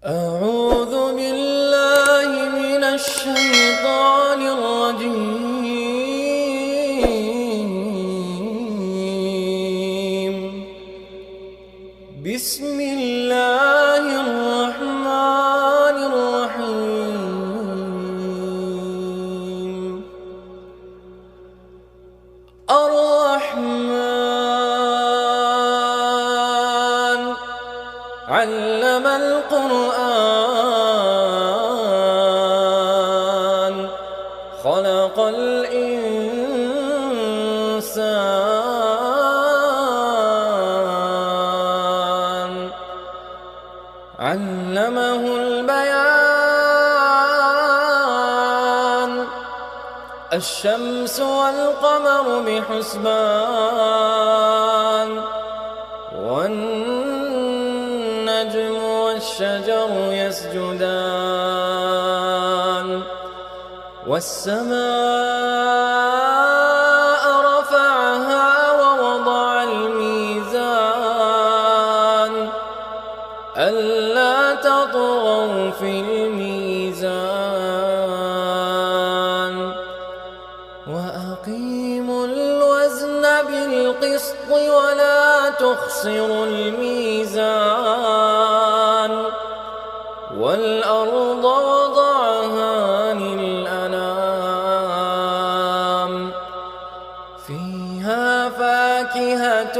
أعوذ بالله من الشيطان الرجيم. بسم الله الرحمن الرحيم. الرحمن علم القرآن خلق الإنسان علمه البيان. الشمس والقمر بحسبان والنجم والشجر يسجدان والسماء رفعها ووضع الميزان ألا تطغوا في الميزان وأقيموا الوزن بالقسط ولا تخسروا الميزان والأرض وضعها للأنام فيها فاكهة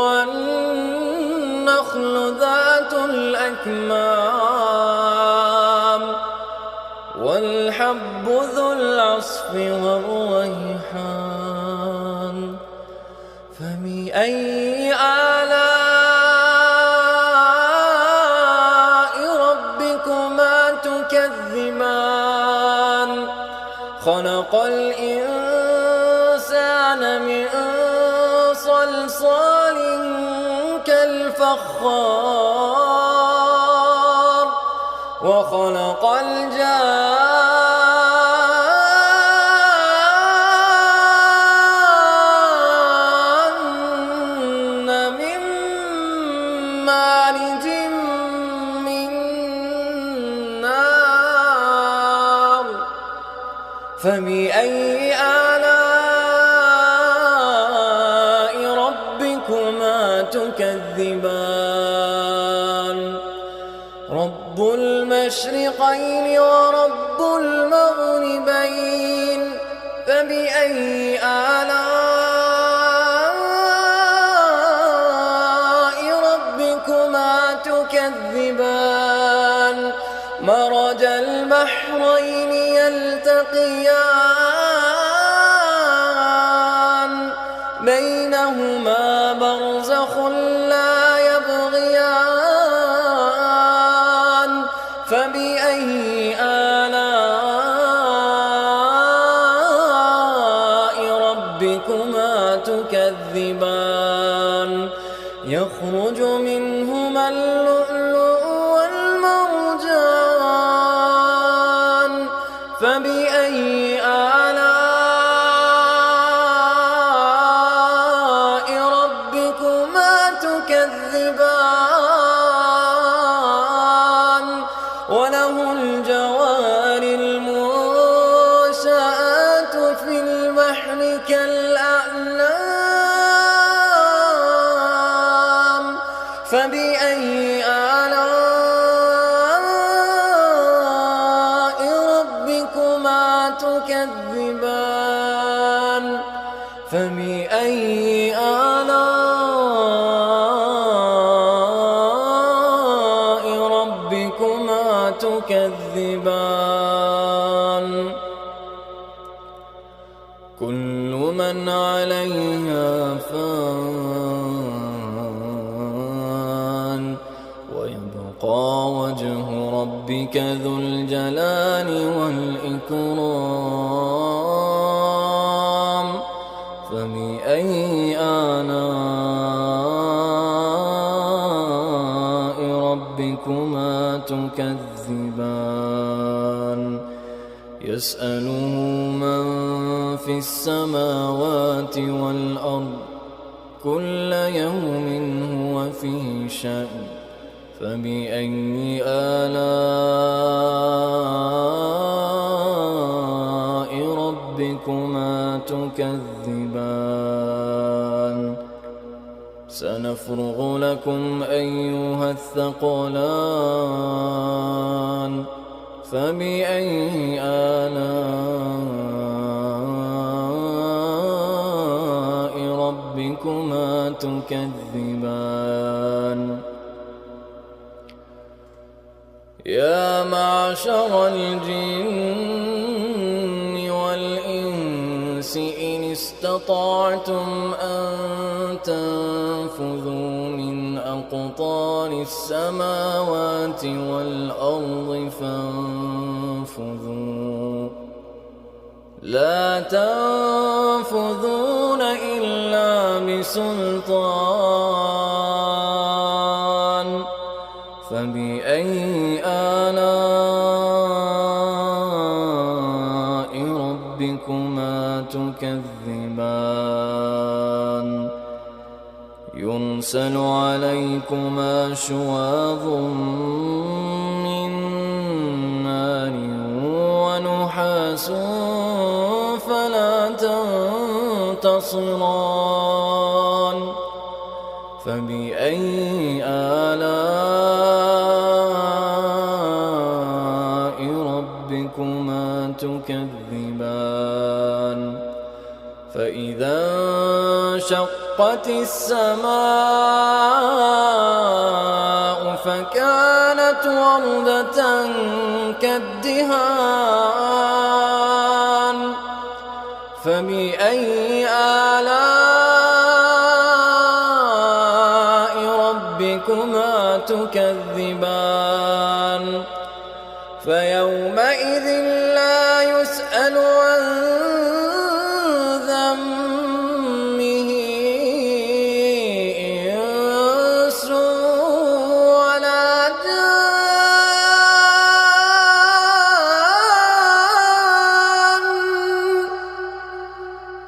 والنخل ذات الأكمام والحب ذو العصف والريحان. فبأي آلاء ربكما تكذبان؟ خلق الإنسان من صلصال كالفخار وخلق الجان من مارج من نار. فبأي آلاء ربكما تكذبان؟ رب المشرقين ورب المغربين. فبأي آلاء ربكما تكذبان؟ مرج البحرين يلتقيان بينهما برزخ لا يبغيان. فبأي آلاء ربكما تكذبان؟ يخرج منهما اللؤلؤ والمرجان. فبأي آلاء ربكما تكذبان؟ وله الجوار المنشآت في البحر كالأعلام. فبأي آلاء ربكما تكذبان؟ فبأي آلاء ربكما تكذبان؟ كل من عليها فان ويبقى وجه ربك ذو الجلال والإكرام. فبأي آلاء ربكما تكذبان؟ يسأله من في السماوات والأرض كل يوم هو في شأن فبأي آلاء ربكما تكذبان سنفرغ لكم أيها الثقلان فبأي آلاء ربكما تكذبان يا معشر الجن والإنس إن استطعتم أن تنفذوا من أقطار السماوات والأرض فانفذوا لا تنفذون إلا بسلطان فبأي آلاء ربكما تكذبان يرسل عليكما شواظ من نار ونحاس فلا تنتصران فبأي آلاء ربكما تكذبان فإذا انشقت السماء فكانت وردة كالدهان فبأي آلاء ربكما تكذبان فيومئذ لا يسأل عن ذنبه إنس ولا جان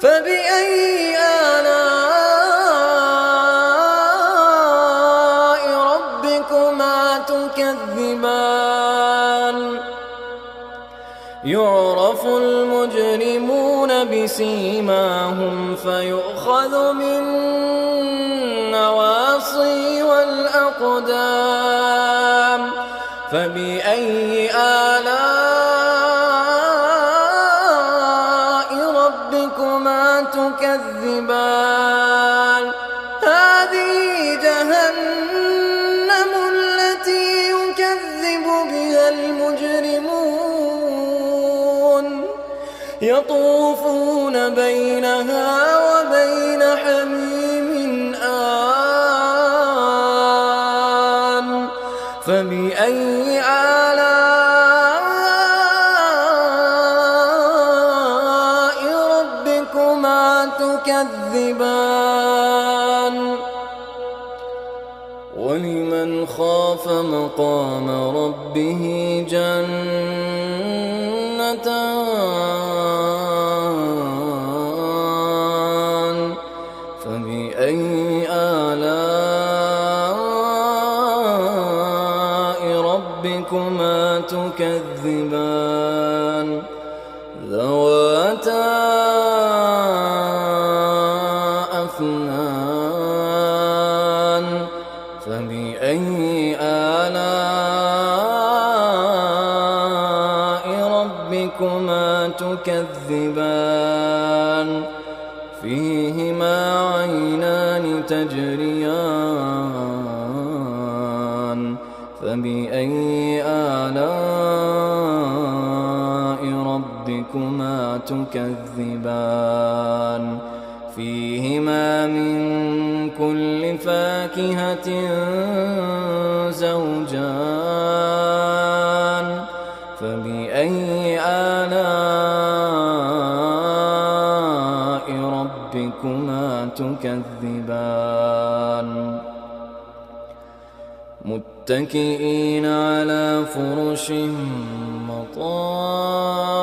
فبأي آلاء ربكما تكذبان يعرف المجرمون بسيماهم فيؤخذ بالنواصي والأقدام فبأي آلاء ربكما تكذبان هذه جهنم التي يكذب بها المجرمون يطوفون بينها وبين حميم آن فبأي آلاء ربكما تكذبان ولمن خاف مقام ربه جنتان فبأي آلاء ربكما تكذبان ذواتا أفنان فبأي آلاء ربكما تكذبان فيهما عينان تجريان فبأي آلاء ربكما تكذبان فيهما من كل فاكهة زوجان فبأي آلاء ربكما تكذبان متكئين على فرش مطائنها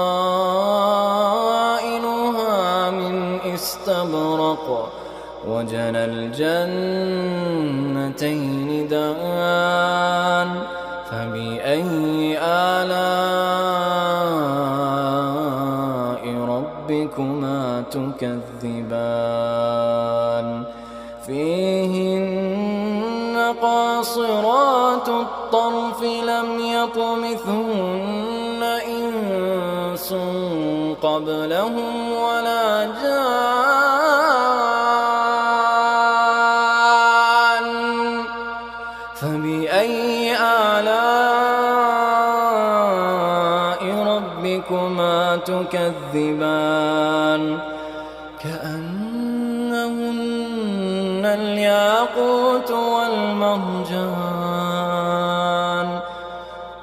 من استبرق وجنى الجنتين دان تكذبان فيهن قاصرات الطرف لم يطمثهن إنس قبلهم ولا جان فبأي آلاء ربكما تكذبان كأنهن الياقوت والمرجان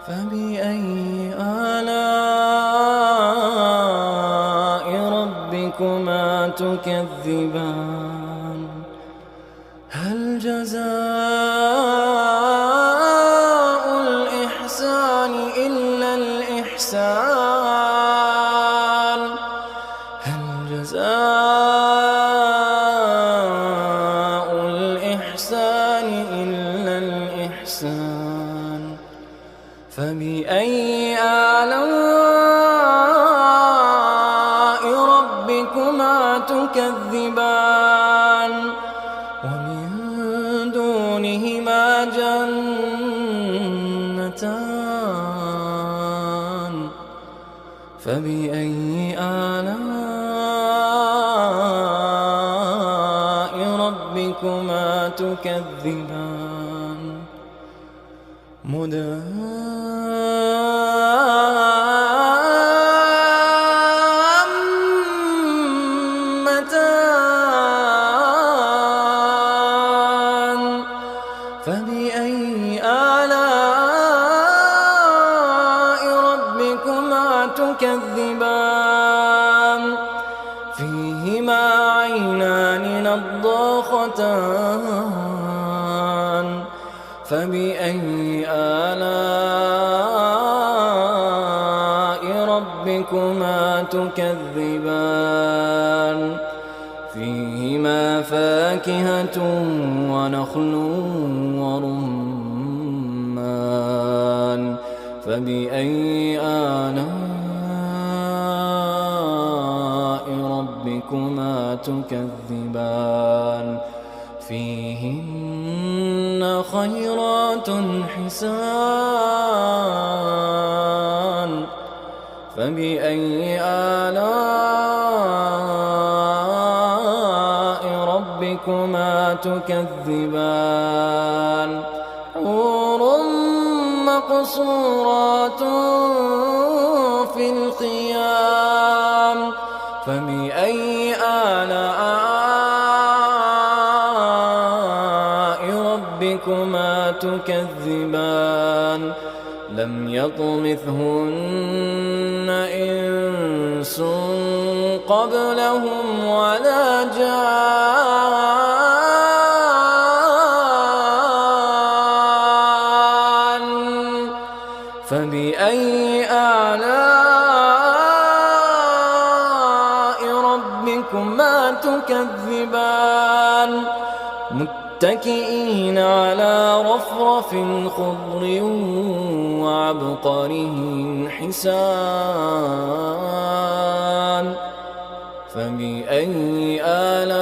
فبأي آلاء ربكما تكذبان هل جزاء الإحسان إلا الإحسان هل جزاء الإحسان إلا الإحسان فبأي آلاء ربكما تكذبان ومن دونهما جنتان فبأي آلاء ربكما تكذبان مدهامتان فبأي آلاء ربكما تكذبان فيهما عينان نضاختان فبأي آلاء ربكما تكذبان فيهما فاكهة ونخل ورمان فبأي آلاء ربكما تكذبان فيهن خيرات حسان فبأي آلاء ربكما تكذبان حور مقصورات في الخيام فبأي آلاء ربكما تكذبان لم يطمثهن إنس قبلهم ولا جان فبأي آلاء ربكما تكذبان متكئين على رفرف خضر وعبقره حسان فبأي آلاء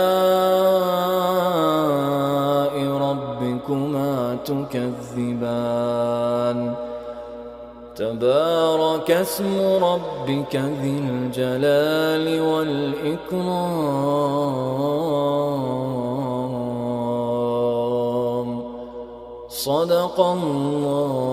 ربكما تكذبان تبارك اسم ربك ذي الجلال والإكرام صدق الله